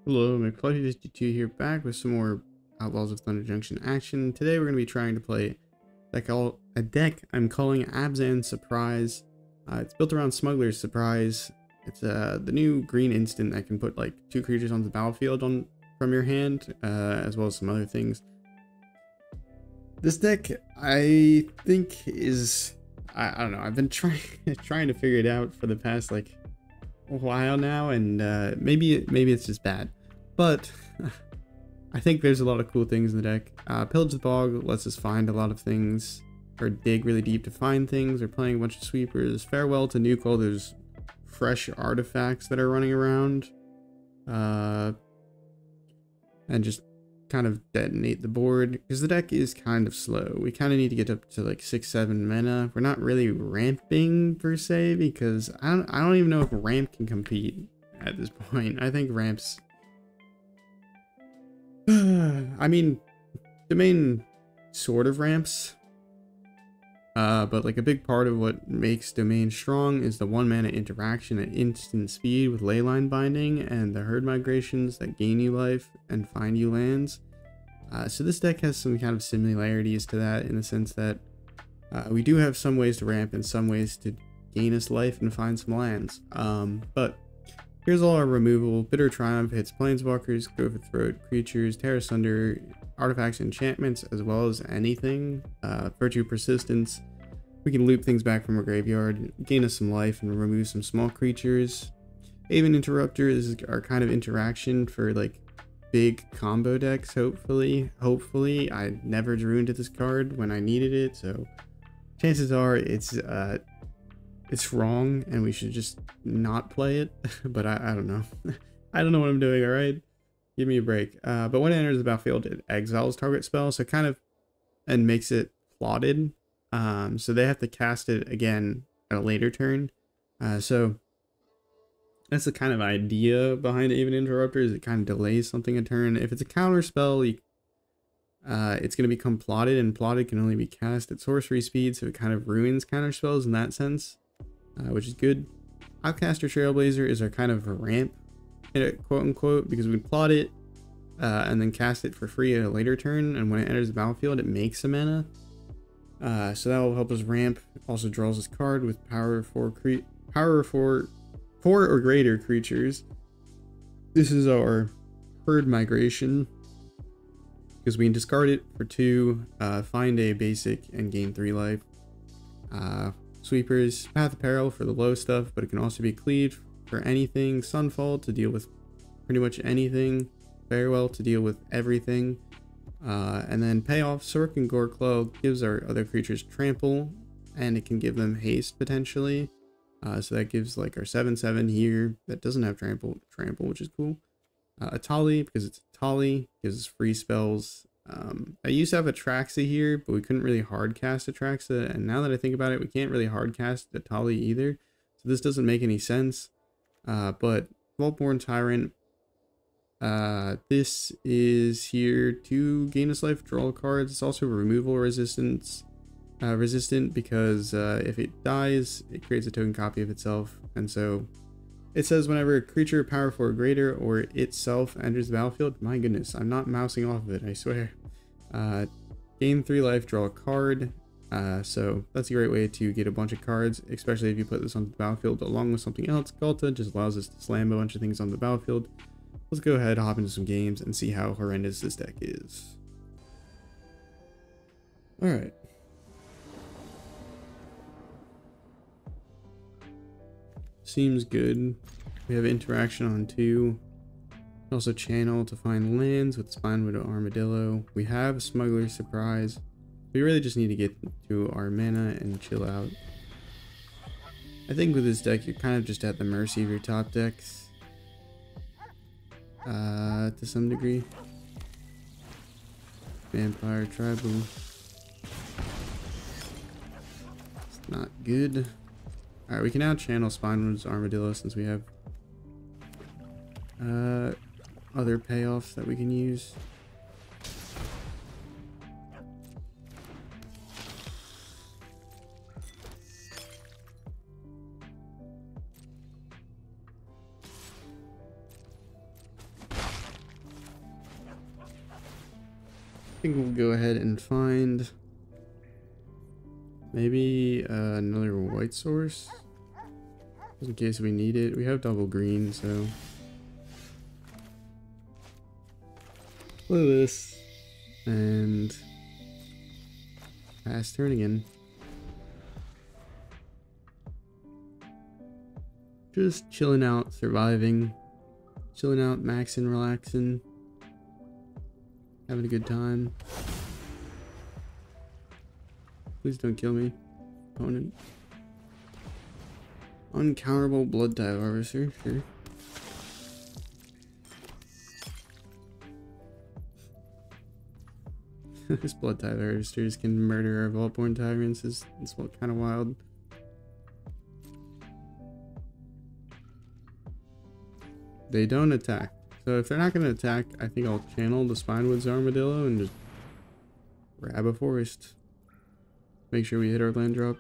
Hello, McFluffy52 here, back with some more Outlaws of Thunder Junction action. Today we're going to be trying to play a deck I'm calling Abzan Surprise. It's built around Smuggler's Surprise. It's the new green instant that can put like 2 creatures on the battlefield from your hand, as well as some other things. This deck, I think, is... I don't know, I've been trying to figure it out for the past like a while now, and maybe it's just bad, but I think there's a lot of cool things in the deck. Pillage the Bog lets us find a lot of things, or dig really deep to find things. We're playing a bunch of sweepers. Farewell to Nuke, all those fresh artifacts that are running around, and just kind of detonate the board, because the deck is kind of slow. We kind of need to get up to like 6-7 mana. We're not really ramping per se, because I don't even know if ramp can compete at this point. I think ramps I mean, domain sort of ramps, but like a big part of what makes domain strong is the 1 mana interaction at instant speed with leyline binding and the herd migrations that gain you life and find you lands. So this deck has some kind of similarities to that, in the sense that we do have some ways to ramp and some ways to gain us life and find some lands. But here's all our removal. Bitter Triumph hits Planeswalkers, Overthrow creatures, Tear Asunder, artifacts, enchantments, as well as anything. Virtue Persistence, we can loop things back from our graveyard, gain us some life, and remove some small creatures. Haven Interrupter, this is our kind of interaction for like big combo decks, hopefully. I never drew into this card when I needed it, so chances are it's wrong and we should just not play it. But I don't know. I don't know what I'm doing, alright? Give me a break. But when it enters the battlefield, it exiles target spell, so kind of, and makes it plotted. So they have to cast it again at a later turn. So that's the kind of idea behind Haven Interrupter, is it kind of delays something a turn. If it's a counter spell, it's going to become plotted, and plotted can only be cast at sorcery speed, so it kind of ruins counter spells in that sense, which is good. Outcaster Trailblazer is our kind of ramp, quote unquote, because we can plot it and then cast it for free at a later turn, and when it enters the battlefield, it makes a mana. So that will help us ramp. Also draws this card with power for 4 or greater creatures. This is our herd migration, because we can discard it for 2, find a basic, and gain 3 life. Sweepers, Path of Peril for the low stuff, but it can also be cleaved for anything. Sunfall to deal with pretty much anything. Farewell to deal with everything. And then payoff, Surrak and Goreclaw gives our other creatures trample, and it can give them haste potentially. So that gives like our 7/7 here that doesn't have trample, which is cool. Atali, because it's Atali, gives us free spells. I used to have Atraxa here, but we couldn't really hard cast Atraxa, and now that I think about it, we can't really hard cast Atali either, so this doesn't make any sense. But Vaultborn Tyrant, this is here to gain us life, draw cards. It's also removal resistant, because if it dies, it creates a token copy of itself, and so it says whenever a creature power 4 or greater or itself enters the battlefield. My goodness, I'm not mousing off of it, I swear. Gain 3 life, draw a card. So that's a great way to get a bunch of cards, especially if you put this on the battlefield along with something else. Galta just allows us to slam a bunch of things on the battlefield. Let's go ahead, hop into some games, and see how horrendous this deck is. Alright. Seems good. We have interaction on 2. Also channel to find lands with Spinewoods Armadillo. We have Smuggler Surprise. We really just need to get to our mana and chill out. I think with this deck, you're kind of just at the mercy of your top decks. To some degree. Vampire Tribal. It's not good. Alright, we can now channel Spinewoods Armadillo since we have other payoffs that we can use. think we'll go ahead and find maybe another white source, just in case we need it. We have double green, so play this and pass turn again. Just chilling out, surviving, chilling out, maxing, relaxing, having a good time. Please don't kill me, opponent. Uncounterable blood tide harvester, sure. This blood tide harvesters can murder our Vaultborn Tyrants is kind of wild. They don't attack. So if they're not going to attack, I think I'll channel the Spinewoods Armadillo and just grab a forest. Make sure we hit our land drop.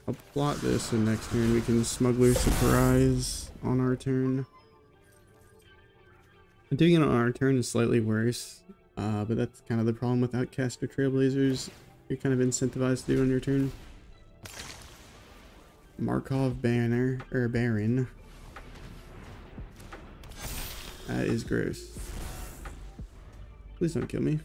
I'll plot this, and next turn we can Smuggler Surprise on our turn. Doing it on our turn is slightly worse, but that's kind of the problem with Outcaster Trailblazers. You're kind of incentivized to do on your turn. Markov Baron. That is gross. Please don't kill me.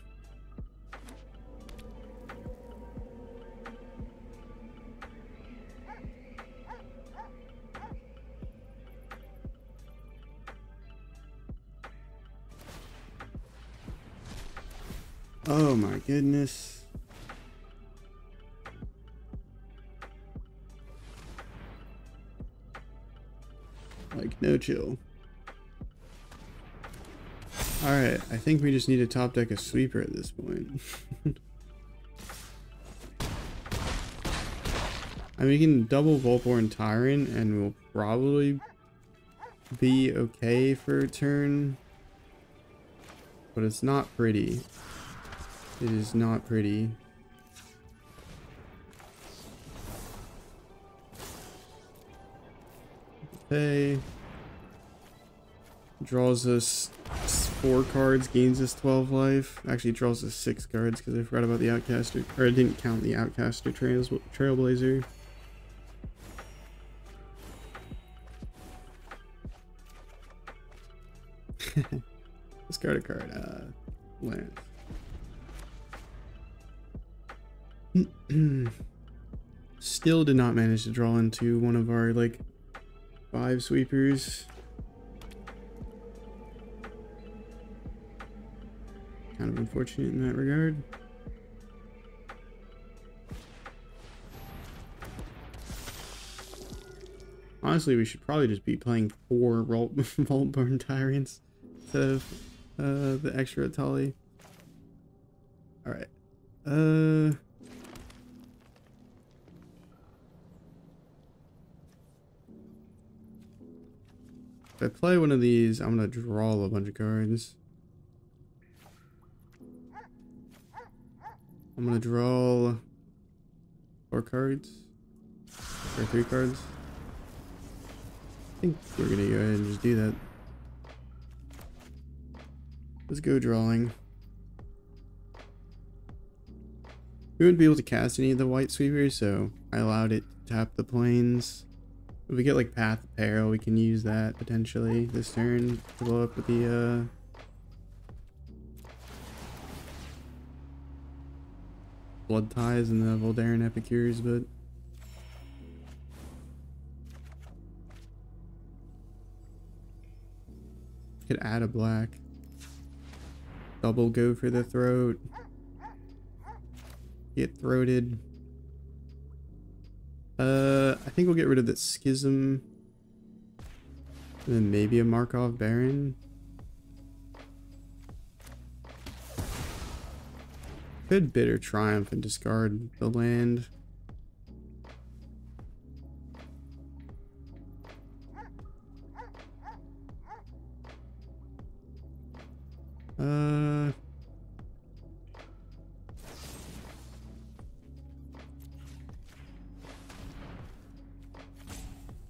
Oh my goodness. Like, no chill. Alright, I think we just need to top deck a sweeper at this point. I mean, we can double Vaultborn Tyrant and we'll probably be okay for a turn. But it's not pretty. It is not pretty. Okay. Draws us 4 cards, gains us 12 life. Actually draws us 6 cards because I forgot about the Outcaster, or I didn't count the Outcaster Trailblazer. Discard a card. Land. Still did not manage to draw into one of our like 5 sweepers. Kind of unfortunate in that regard. Honestly, we should probably just be playing 4 Vaultborn Tyrants instead of the extra Atali. Alright. If I play one of these, I'm gonna draw a bunch of cards. I'm gonna draw 4 cards. Or 3 cards. I think we're gonna go ahead and just do that. Let's go drawing. We wouldn't be able to cast any of the white sweepers, so I allowed it to tap the plains. If we get like Path of Peril, we can use that potentially this turn to blow up with the Blood Ties and the Voldaren Epicures, but could add a black. Double go for the throat. Get throated. I think we'll get rid of that Schism. And then maybe a Markov Baron. Could Bitter Triumph and discard the land.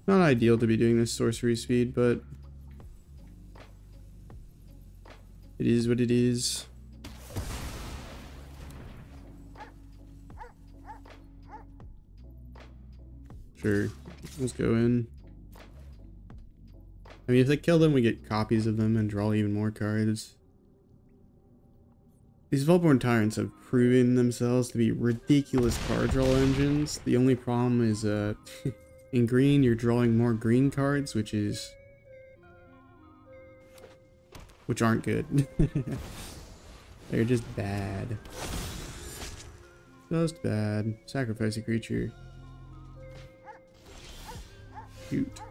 Not ideal to be doing this sorcery speed, but It is what it is. Sure, let's go in. I mean, if they kill them, we get copies of them and draw even more cards. These Vaultborn Tyrants have proven themselves to be ridiculous card draw engines. The only problem is, in green, you're drawing more green cards, which aren't good. They're just bad. Just bad. Sacrifice a creature. Shoot.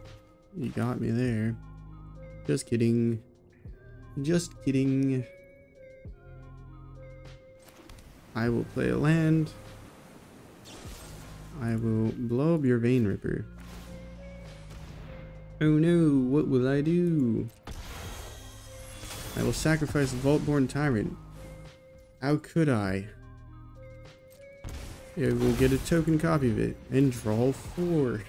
You got me there. Just kidding. Just kidding. I will play a land. I will blow up your Vein Ripper. Oh no, what will I do? I will sacrifice the Vaultborn Tyrant. How could I? I will get a token copy of it and draw 4.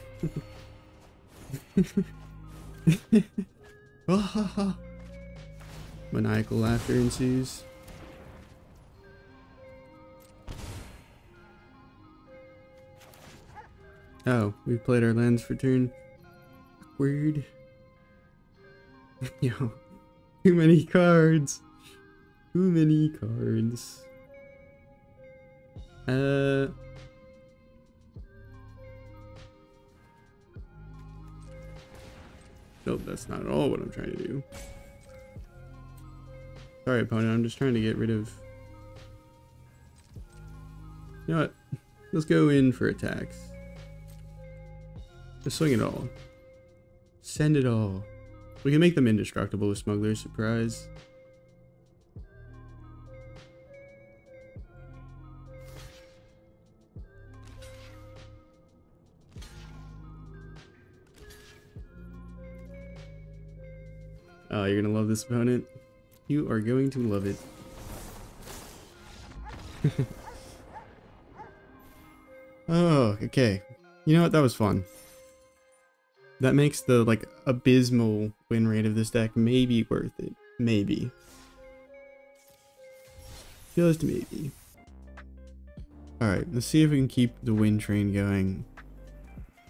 Maniacal laughter ensues. Oh, we played our lands for turn. Awkward. Yo, too many cards. Too many cards. Nope, that's not at all what I'm trying to do. Sorry, opponent, I'm just trying to get rid of... You know what? Let's go in for attacks. Just swing it all. Send it all. We can make them indestructible with Smuggler, surprise. Oh, you're gonna love this opponent. You are going to love it. Oh, okay. You know what? That was fun. That makes the, like, abysmal win rate of this deck maybe worth it. Maybe. Just maybe. Alright, let's see if we can keep the win train going.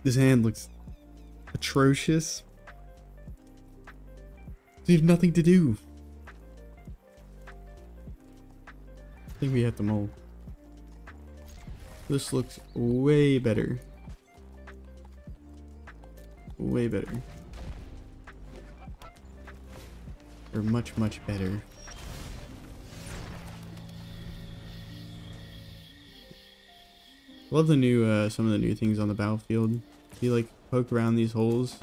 This hand looks atrocious. We have nothing to do. I think we have to mold. This looks way better. Way better. Or much, much better. Love the new, some of the new things on the battlefield. If you like poke around these holes,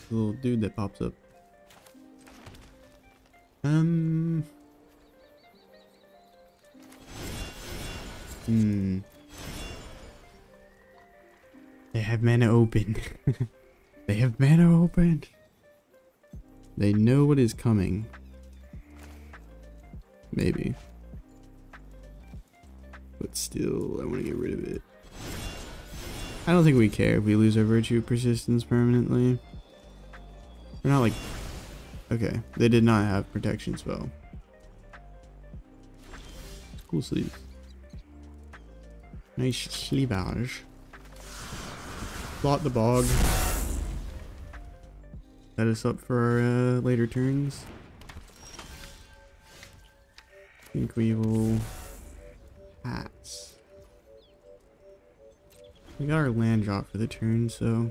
the little dude that pops up. They have mana open. They have mana open. They know what is coming. Maybe. But still, I want to get rid of it. I don't think we care if we lose our Virtue Persistence permanently. We're not like... Okay, they did not have protection spell. Cool sleeves. Nice sleevage. Plot the bog. Set us up for our later turns. I think we will... Hats. We got our land drop for the turn, so...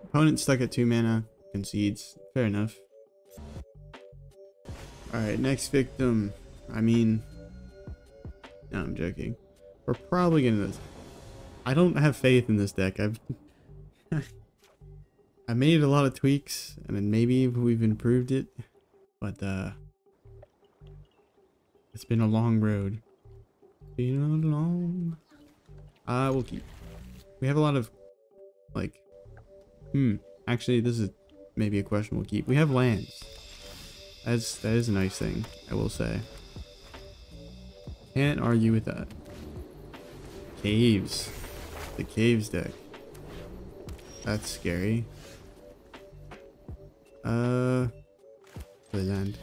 Opponent stuck at 2 mana. Concedes. Fair enough. Alright, next victim. I mean... No, I'm joking. We're probably gonna... I don't have faith in this deck. I've... I made a lot of tweaks, and then maybe we've improved it. But, it's been a long road. Been a long... we'll keep. We have a lot of, like... Actually, this is maybe a question we'll keep. We have lands. That is a nice thing, I will say. Can't argue with that. Caves. The caves deck. That's scary. Play land.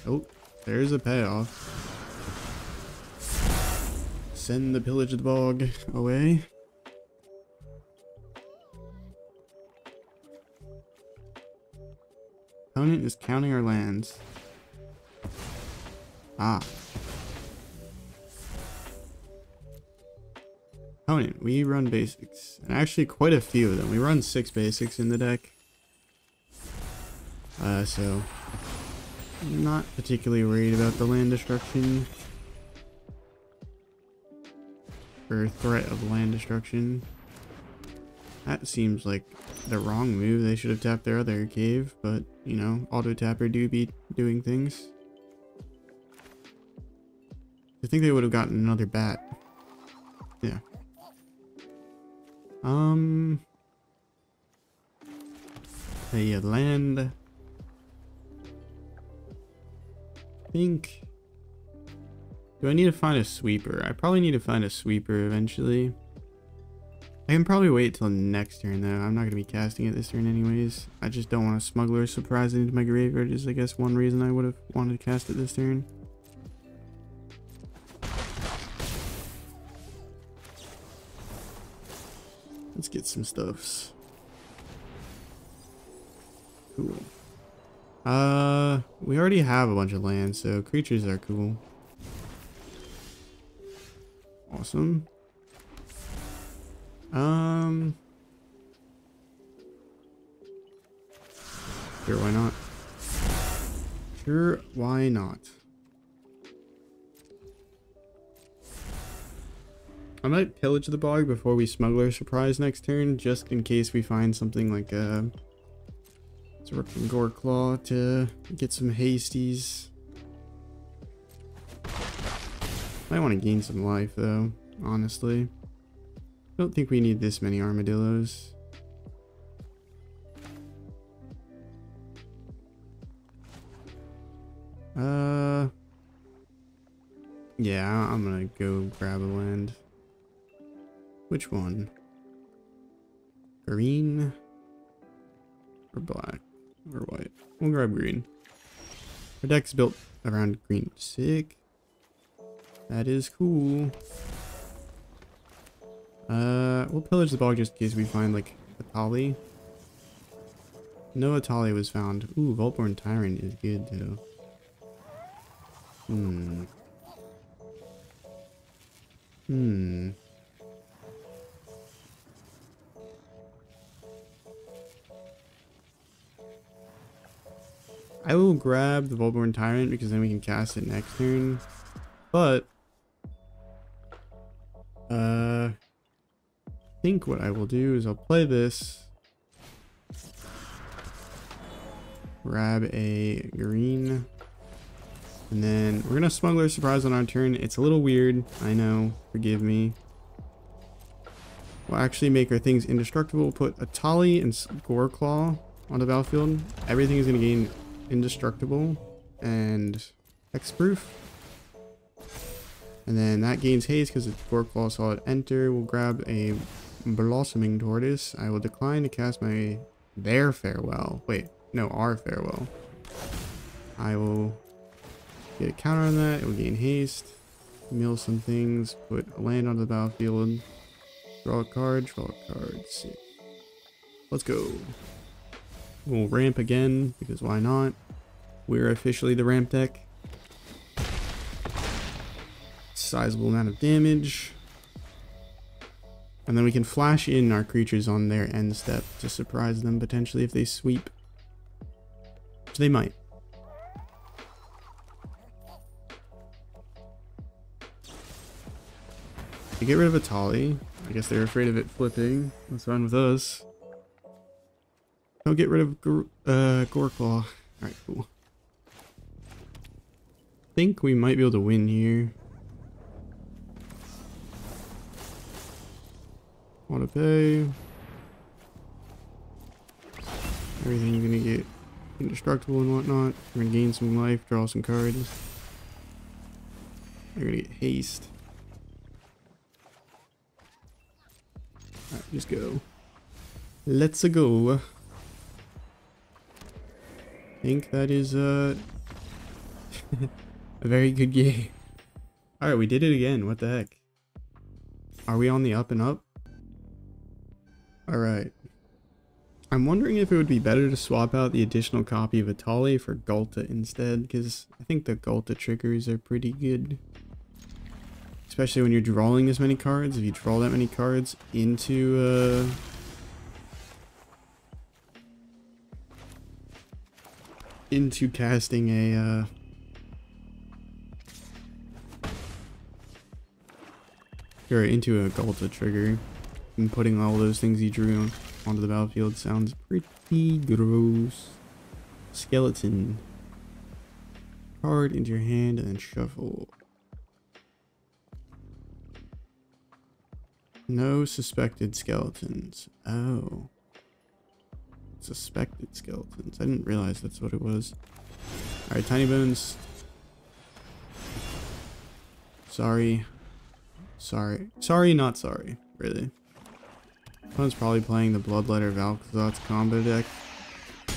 Oh, there's a payoff. Send the Pillage the Bog away. Opponent is counting our lands. Ah. Opponent, we run basics. And actually quite a few of them. We run 6 basics in the deck. So I'm not particularly worried about the land destruction. Or threat of land destruction. That seems like the wrong move. They should have tapped their other cave, but you know, auto tapper do be doing things. I think they would have gotten another bat. Yeah. Hey, land. I think. Do I need to find a sweeper? I probably need to find a sweeper eventually. I can probably wait till next turn though. I'm not going to be casting it this turn anyways. I just don't want a Smuggler surprise into my graveyard is I guess one reason I would have wanted to cast it this turn. Let's get some stuffs. Cool. We already have a bunch of land, so creatures are cool. Awesome. Sure, why not? Sure, why not? I might Pillage the Bog before we Smuggler surprise next turn, just in case we find something like Surrak and Goreclaw to get some hasties. Might want to gain some life though, honestly. I don't think we need this many armadillos. Yeah, I'm gonna go grab a land. Which one? Green or black or white? We'll grab green. Our deck's built around green. Sick. That is cool. We'll Pillage the Bog just in case we find like Atali. No Atali was found. Ooh, Vaultborn Tyrant is good though. I will grab the Vaultborn Tyrant because then we can cast it next turn. But I think what I will do is I'll play this. Grab a green. And then we're gonna Smuggler surprise on our turn. It's a little weird, I know, forgive me. We'll actually make our things indestructible. Put Atali and Goreclaw on the battlefield. Everything is gonna gain indestructible and hexproof. And then that gains haste because it's Goreclaw saw it enter. We'll grab a blossoming tortoise. I will decline to cast their farewell. Wait, no, our farewell. I will get a counter on that. It will gain haste. Mill some things. Put a land on the battlefield. Draw a card. Draw a card. Sick. Let's go. We'll ramp again because why not? We're officially the ramp deck. Sizable amount of damage. And then we can flash in our creatures on their end step to surprise them potentially if they sweep. Which they might. To get rid of Atali. I guess they're afraid of it flipping. That's fine with us. Don't get rid of Goreclaw. Alright, cool. I think we might be able to win here. Want to pay. Everything's gonna get indestructible and whatnot. We're gonna gain some life, draw some cards. We're gonna get haste. Alright, just go. Let's go. I think that is a very good game. Alright, we did it again. What the heck? Are we on the up and up? Alright. I'm wondering if it would be better to swap out the additional copy of Atali for Ghalta instead, because I think the Ghalta triggers are pretty good. Especially when you're drawing this many cards. If you draw that many cards into casting a or into a Ghalta trigger and putting all those things you drew onto the battlefield sounds pretty gross. Skeleton. Card into your hand and then shuffle. No suspected skeletons. Oh. Suspected skeletons. I didn't realize that's what it was. Alright, Tiny Bones. Sorry. Sorry, not sorry. Really. Someone's probably playing the Bloodletter Valkazot's combo deck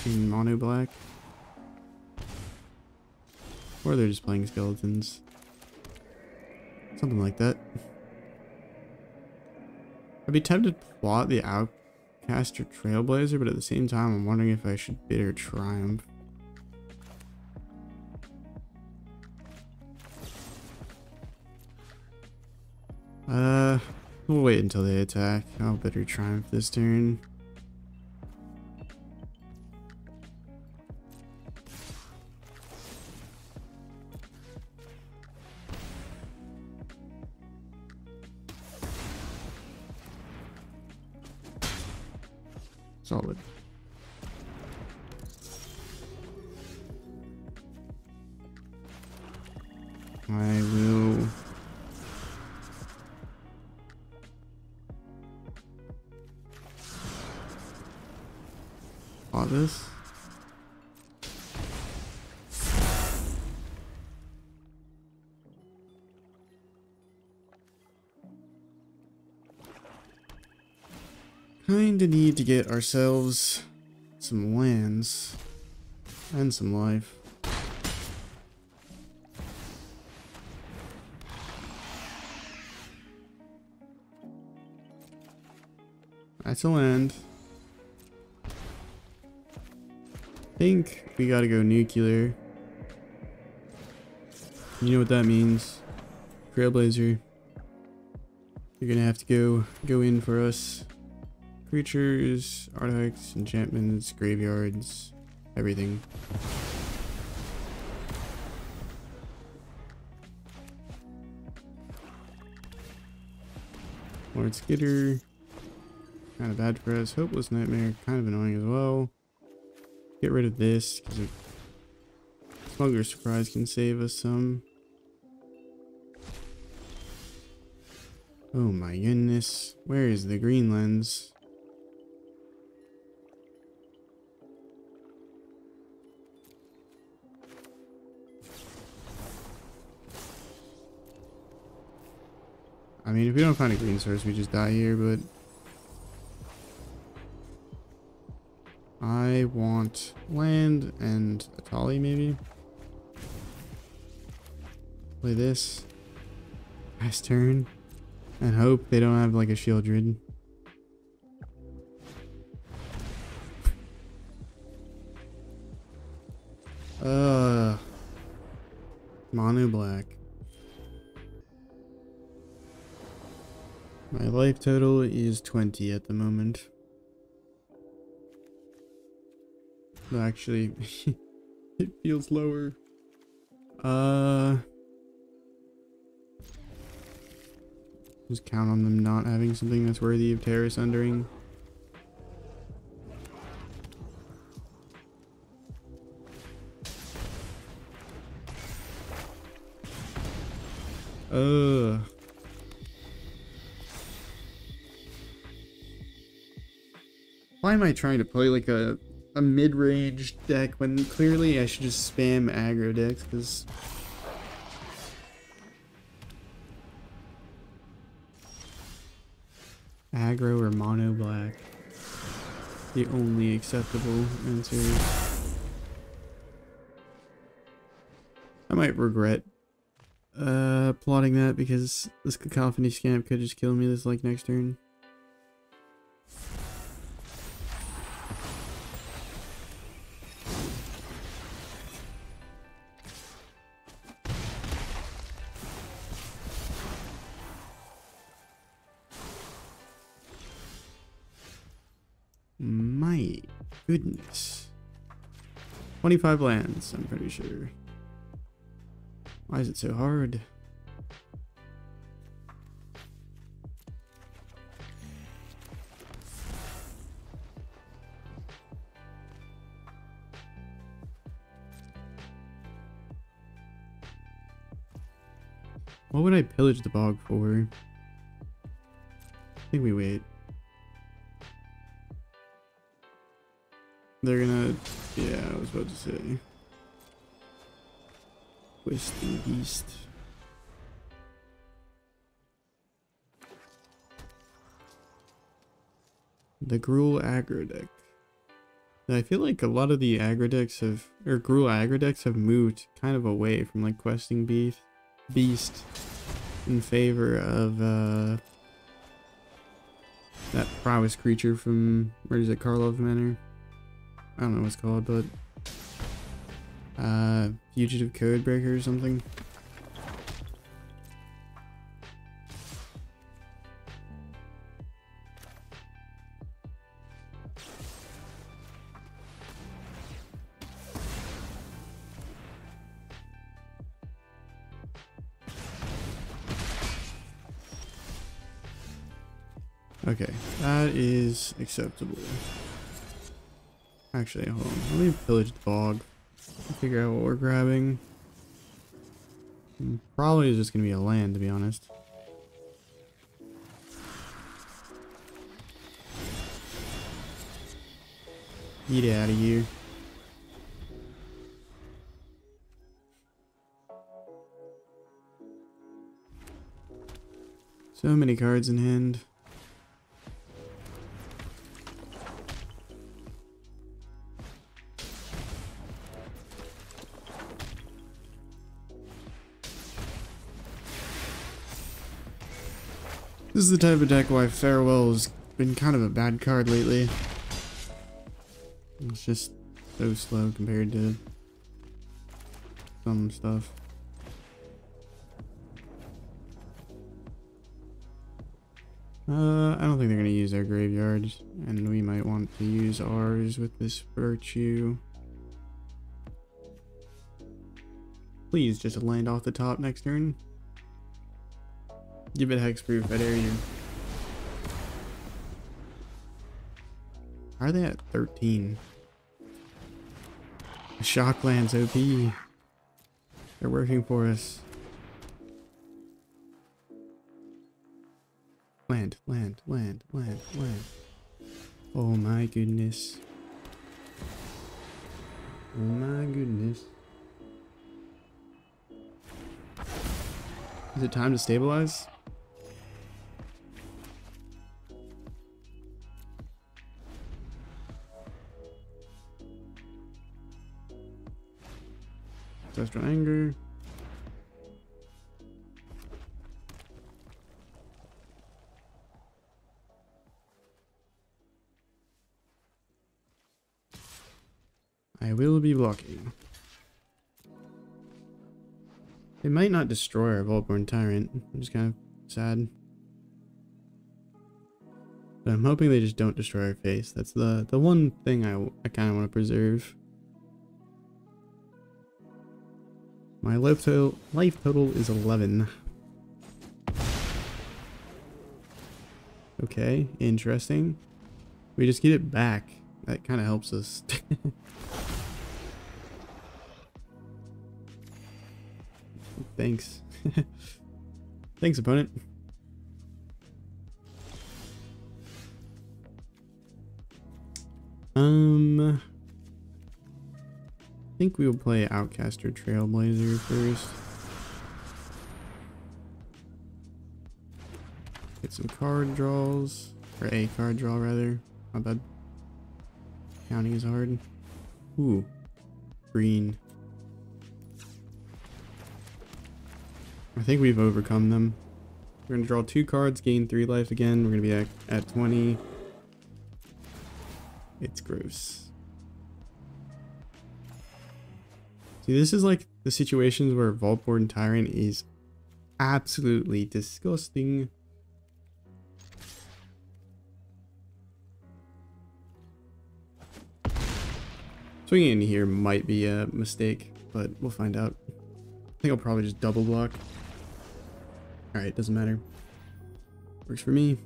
in mono black. Or they're just playing skeletons. Something like that. I'd be tempted to plot the Outcaster Trailblazer, but at the same time I'm wondering if I should Bitter Triumph. We'll wait until they attack. I'll Bitter Triumph this turn. Solid. I will plot this. Kinda need to get ourselves some lands and some life. That's a land. I think we gotta go nuclear. You know what that means. Trailblazer. You're gonna have to go in for us. Creatures, artifacts, enchantments, graveyards, everything. Lord Skitter. Kind of bad for us. Hopeless Nightmare. Kind of annoying as well. Get rid of this because Smuggler Surprise can save us some. Oh my goodness. Where is the green lens? I mean, if we don't find a green source, we just die here, but I want land and Atali maybe. Play this. Last turn. And hope they don't have like a Shieldred. Mono black. My life total is 20 at the moment. But actually, it feels lower. Just count on them not having something that's worthy of Terror Sundering. Why am I trying to play like a a mid-range deck when clearly I should just spam aggro decks because aggro or mono black, the only acceptable answer. I might regret plotting that because this Cacophony Scamp could just kill me this like next turn. My goodness. 25 lands, I'm pretty sure. Why is it so hard? What would I pillage the bog for? I think we wait. They're gonna... yeah, I was about to say. Twisting Beast. The Gruul aggro deck. I feel like a lot of the aggro decks have... or Gruul aggro decks have moved kind of away from like questing beast in favor of that prowess creature from... where is it? Karlov Manor? I don't know what it's called, but Fugitive Codebreaker or something. Okay, that is acceptable. Actually, hold on. Let me pillage the bog. Figure out what we're grabbing. Probably is just gonna be a land, to be honest. Get out of here. So many cards in hand. This is the type of deck why Farewell has been kind of a bad card lately. It's just so slow compared to some stuff. I don't think they're going to use their graveyards, and we might want to use ours with this Virtue. Please just land off the top next turn. Give it hexproof, I dare you. How are they at 13? The Shockland's OP. They're working for us. Land, land, land, land, land. Oh my goodness. Oh my goodness. Is it time to stabilize? Ancestral Anger. I will be blocking. They might not destroy our Vaultborn Tyrant, which is kind of sad. But I'm hoping they just don't destroy our face. That's the one thing I kind of want to preserve. My life total is 11. Okay, interesting. We just get it back. That kind of helps us. Thanks. Thanks, opponent. I think we will play Outcaster Trailblazer first. Get some card draws, or a card draw rather. My bad. Counting is hard. Ooh, green. I think we've overcome them. We're gonna draw 2 cards, gain 3 life again. We're gonna be at 20. It's gross. See, this is like the situations where Vaultborn Tyrant is absolutely disgusting. Swinging in here might be a mistake, but we'll find out. I think I'll probably just double block. Alright, doesn't matter. Works for me.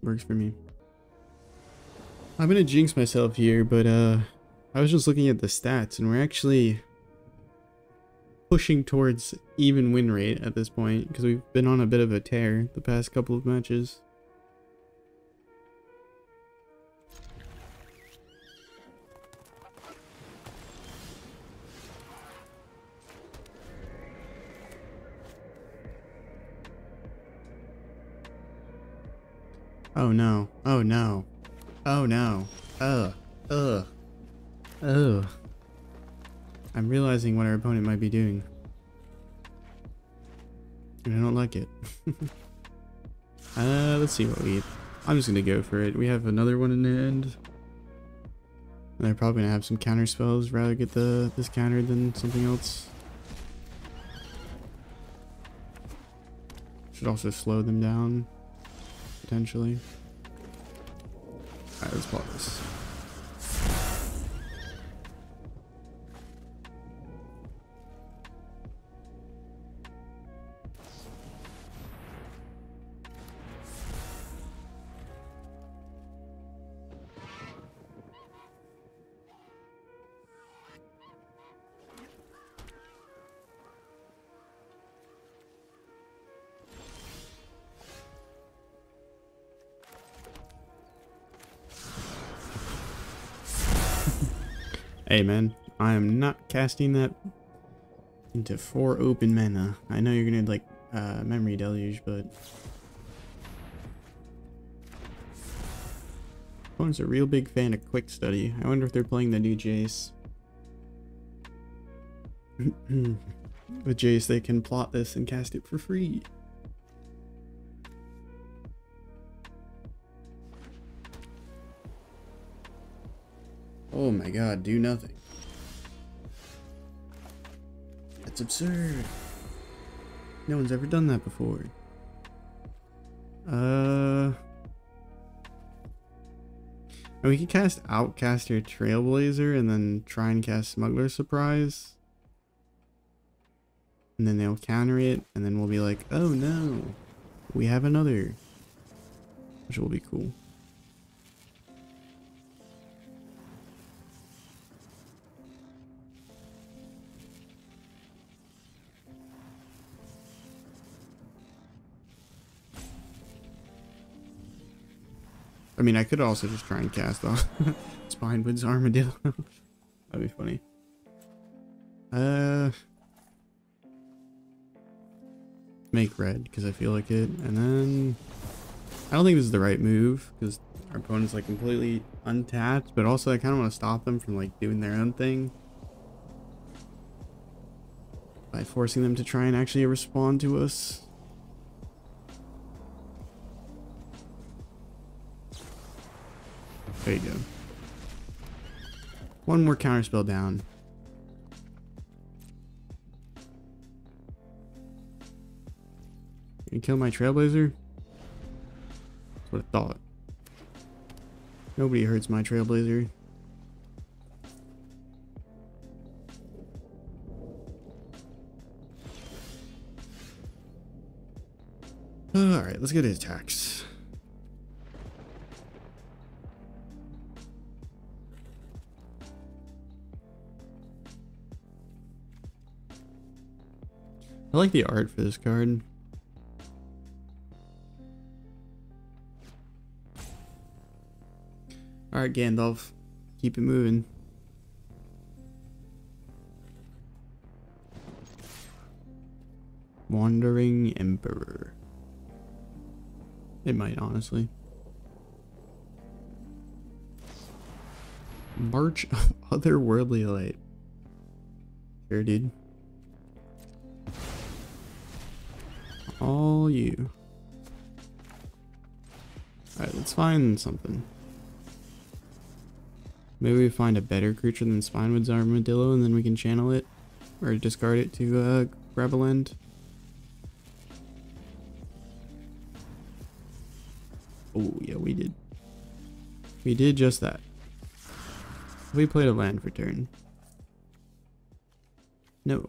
Works for me. I'm gonna jinx myself here, but I was just looking at the stats and we're actually pushing towards even win rate at this point because we've been on a bit of a tear the past couple of matches. Oh no. Oh no. Oh no. Ugh. I'm realizing what our opponent might be doing. And I don't like it. Let's see what we get. I'm just gonna go for it. We have another one in the end. And they're probably gonna have some counter spells. Rather get this countered than something else. Should also slow them down. Potentially. Alright, let's plot this. Hey man, I am not casting that into 4 open mana. I know you're gonna like memory deluge, but opponent's a real big fan of quick study. I wonder if they're playing the new Jace. With Jace they can plot this and cast it for free. Oh my god, do nothing. That's absurd. No one's ever done that before. We could cast Outcaster Trailblazer and then try and cast Smuggler Surprise. And then they'll counter it, and then we'll be like, oh no, we have another. Which will be cool. I mean, I could also just try and cast off Spinewoods Armadillo. That'd be funny. Make red, because I feel like it. And then I don't think this is the right move, because our opponent's like completely untapped, but also I kind of want to stop them from like doing their own thing by forcing them to try and actually respond to us. There you go. One more counterspell down. Can you kill my Trailblazer? That's what I thought. Nobody hurts my Trailblazer. Alright, let's get his attacks. I like the art for this card. Alright, Gandalf. keep it moving. Wandering Emperor. It might, honestly. March of Otherworldly Light. Sure, dude. All you. Alright, let's find something. Maybe we find a better creature than Spinewoods Armadillo and then we can channel it. Or discard it to grab a land. Oh, yeah, we did. We did just that. We played a land for turn. No.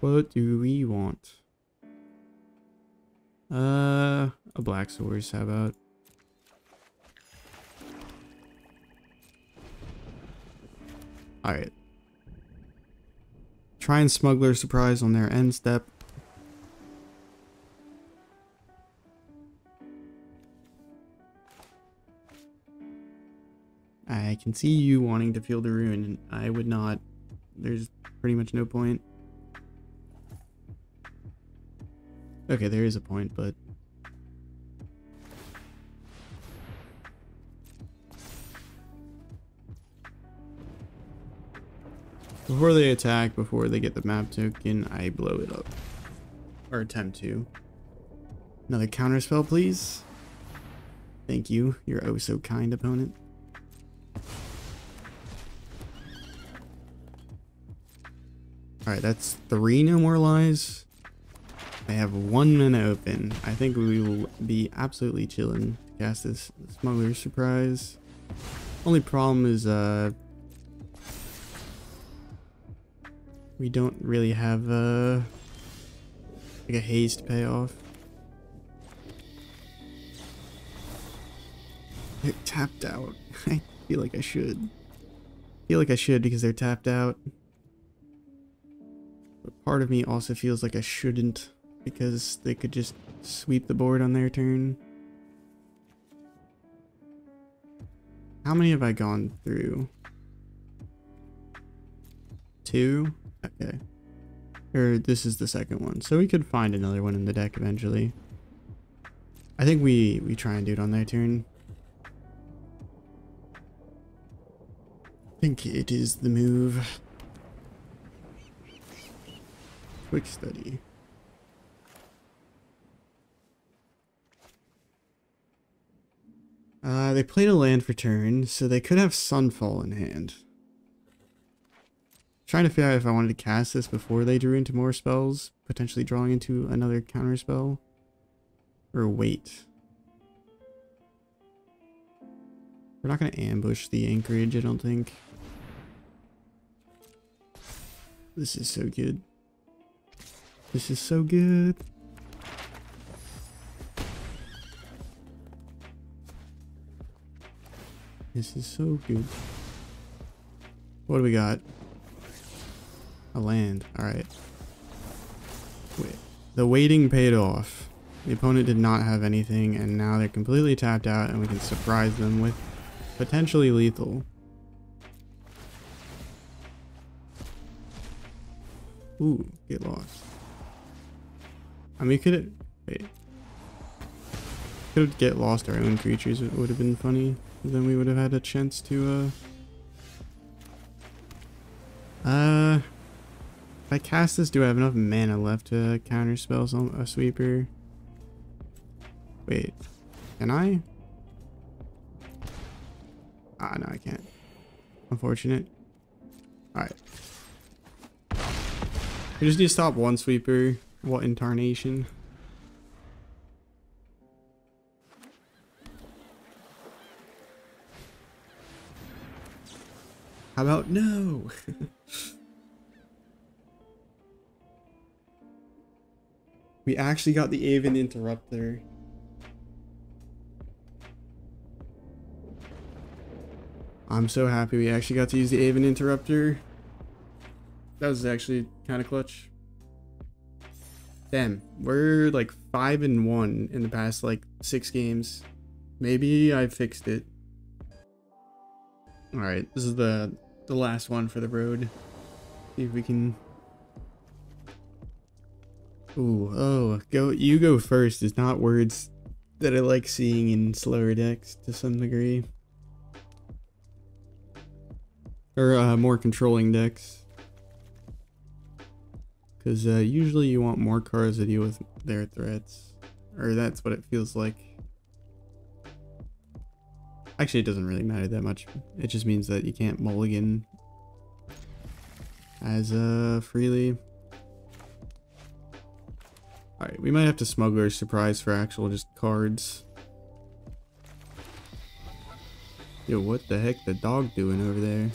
What do we want? A black source, how about? Alright. Try and Smuggler surprise on their end step. I can see you wanting to field a rune, and I would not. There's pretty much no point. Okay, there is a point, but... before they attack, before they get the map token, I blow it up. Or attempt to. Another counterspell, please. Thank you. You're oh so kind, opponent. Alright, that's 3 No More Lies. I have 1 mana open. I think we will be absolutely chilling to cast this Smuggler surprise. Only problem is we don't really have like a haste payoff. They're tapped out. I feel like I should. Because they're tapped out. But part of me also feels like I shouldn't, because they could just sweep the board on their turn. How many have I gone through? 2? Okay. Or this is the second one. So we could find another one in the deck eventually. I think we try and do it on their turn. I think it is the move. Quick study. They played a land for turn, so they could have Sunfall in hand. Trying to figure out if I wanted to cast this before they drew into more spells, potentially drawing into another counter spell, or wait. We're not going to ambush the anchorage, I don't think. This is so good. This is so good. This is so good. What do we got? A land. Alright. Wait. The waiting paid off. The opponent did not have anything, and now they're completely tapped out, and we can surprise them with potentially lethal. Ooh, get lost. I mean, we could have... wait. Could have get lost our own creatures. It would have been funny. Then we would have had a chance to, if I cast this, do I have enough mana left to counter spells on a sweeper? Wait, can I? Ah, no, I can't. Unfortunate. Alright. We just need to stop one sweeper. What incarnation? How about no? We actually got the Aven Interrupter. I'm so happy we actually got to use the Aven Interrupter. That was actually kind of clutch. Damn, we're like 5-1 in the past like 6 games. Maybe I fixed it. Alright, this is the last one for the road. See if we can... Ooh, oh, you go first is not words that I like seeing in slower decks to some degree. Or more controlling decks. Because usually you want more cards to deal with their threats. Or that's what it feels like. Actually, it doesn't really matter that much. It just means that you can't mulligan as freely. Alright, we might have to Smuggler Surprise for actual just cards. Yo, what the heck the dog doing over there?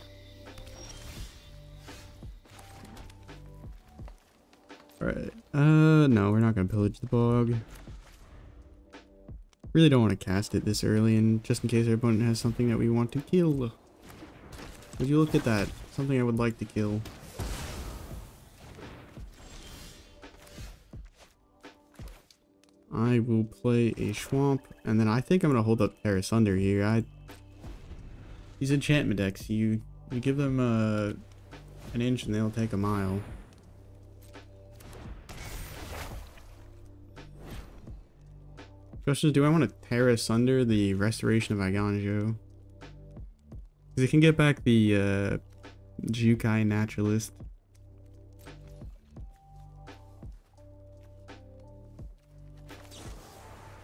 Alright, no, we're not gonna Pillage the Bog. Really don't want to cast it this early, and just in case our opponent has something that we want to kill. Would you look at that? Something I would like to kill. I will play a Swamp, and then I think I'm gonna hold up Terra Sunder here. These enchantment decks, you give them an inch and they'll take a mile. Question is, do I want to Terra Sunder the Restoration of Aganjo? Because it can get back the Jukai Naturalist.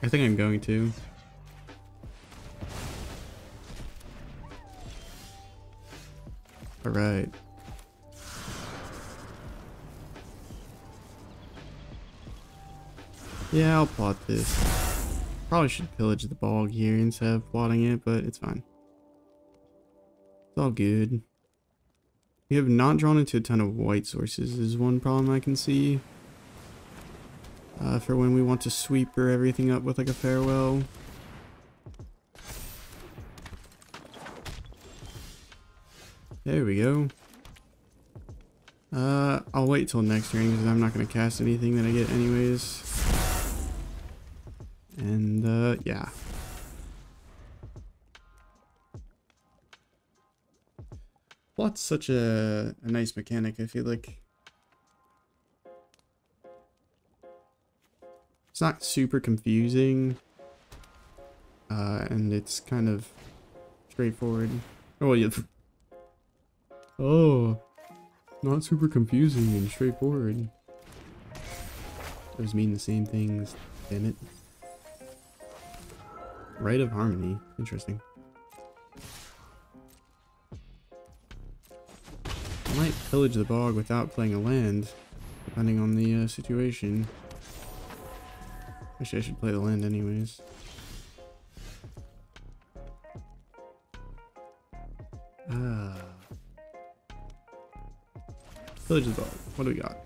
I think I'm going to. Alright. Yeah, I'll plot this. Probably should Pillage the Bog here instead of plotting it, but it's fine. It's all good. We have not drawn into a ton of white sources is one problem I can see. For when we want to sweeper everything up with like a farewell. There we go. I'll wait till next turn because I'm not going to cast anything that I get anyways. And yeah. Plot's such a nice mechanic, I feel like. It's not super confusing. And it's kind of straightforward. Oh, yeah. Oh, not super confusing and straightforward. Those mean the same things, damn it. Rite of Harmony, interesting. I might Pillage the Bog without playing a land, depending on the situation. Actually, I should play the land anyways. Pillage the Bog. What do we got?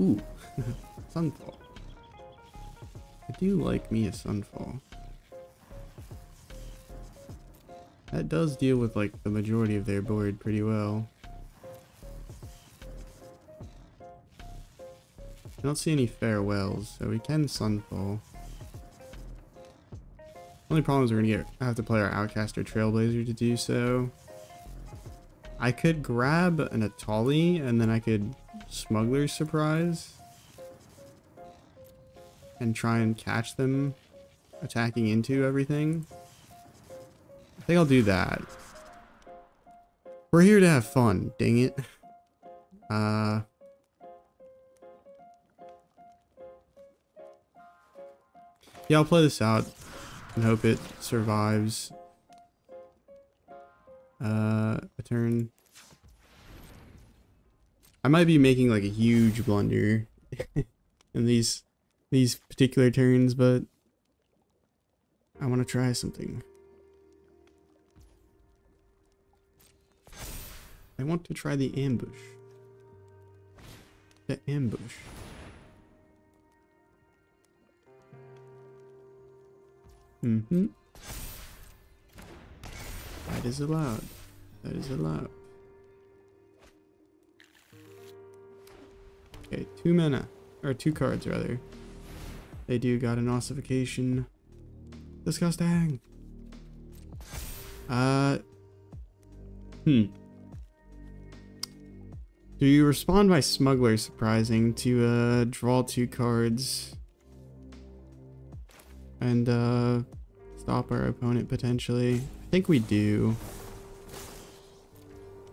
Ooh, Sunfall. I do like me a Sunfall. That does deal with like the majority of their board pretty well. I don't see any farewells, so we can Sunfall. Only problem is we're gonna have to play our Outcaster Trailblazer to do so. I could grab an Atali and then I could Smuggler Surprise and try and catch them attacking into everything. I think I'll do that. We're here to have fun, dang it. Yeah, I'll play this out and hope it survives a turn. I might be making like a huge blunder in these particular turns, but I want to try something. I want to try the ambush. The ambush. Mm-hmm. That is allowed. That is allowed. Okay, 2 mana. Or 2 cards, rather. They do got an ossification. Disgusting. Do you respond by Smuggler surprising to draw 2 cards and stop our opponent potentially? I think we do.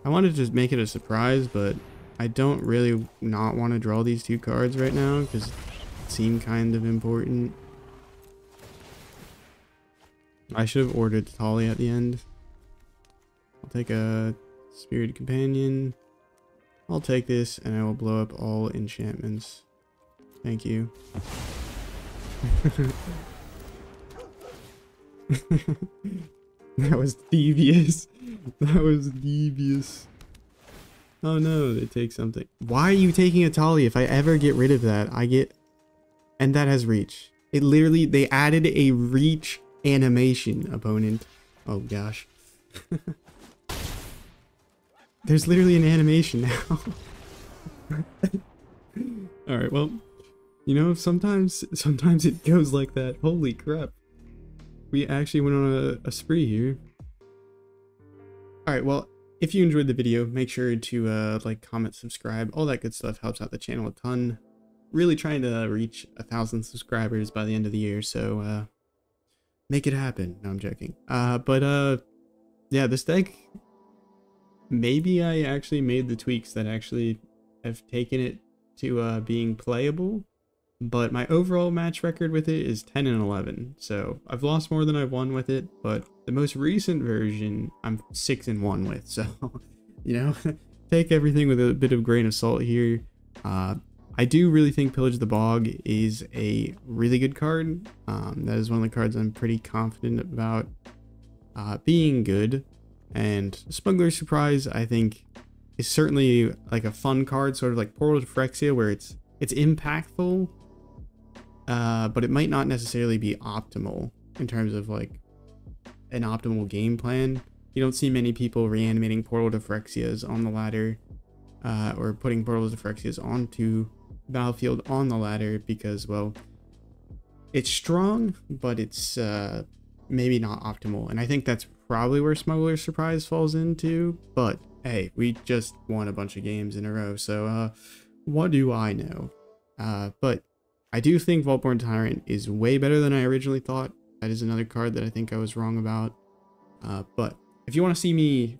I wanted to just make it a surprise, but I don't really not want to draw these 2 cards right now because they seem kind of important. I should have ordered Tali at the end. I'll take a Spirited Companion. I'll take this and I will blow up all enchantments. Thank you. That was devious. That was devious. Oh no, they take something. Why are you taking a Tali? If I ever get rid of that, I get... And that has reach. It literally, they added a reach animation, opponent. Oh gosh. There's literally an animation now. Alright, well, you know, sometimes it goes like that. Holy crap. We actually went on a spree here. Alright, well, if you enjoyed the video, make sure to like, comment, subscribe. All that good stuff helps out the channel a ton. Really trying to reach 1,000 subscribers by the end of the year, so make it happen. No, I'm joking. Yeah, this deck... Maybe I actually made the tweaks that actually have taken it to being playable, but my overall match record with it is 10 and 11. So I've lost more than I've won with it, but the most recent version I'm 6 and 1 with. So, you know, take everything with a bit of grain of salt here. I do really think Pillage the Bog is a really good card. That is one of the cards I'm pretty confident about being good. And Smuggler Surprise, I think, is certainly like a fun card, sort of like Portal to Phyrexia, where it's impactful, but it might not necessarily be optimal in terms of like an optimal game plan. You don't see many people reanimating Portal to Phyrexias on the ladder, or putting Portal to Phyrexias onto battlefield on the ladder because, well, it's strong, but it's maybe not optimal. And I think that's probably where Smuggler Surprise falls into, but hey, we just won a bunch of games in a row, so what do I know? But I do think Vaultborn Tyrant is way better than I originally thought. That is another card that I think I was wrong about. But if you want to see me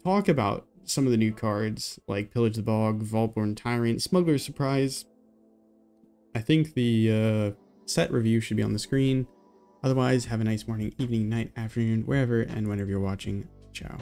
talk about some of the new cards like Pillage the Bog, Vaultborn Tyrant, Smuggler Surprise, I think the set review should be on the screen. Otherwise, have a nice morning, evening, night, afternoon, wherever and whenever you're watching. Ciao.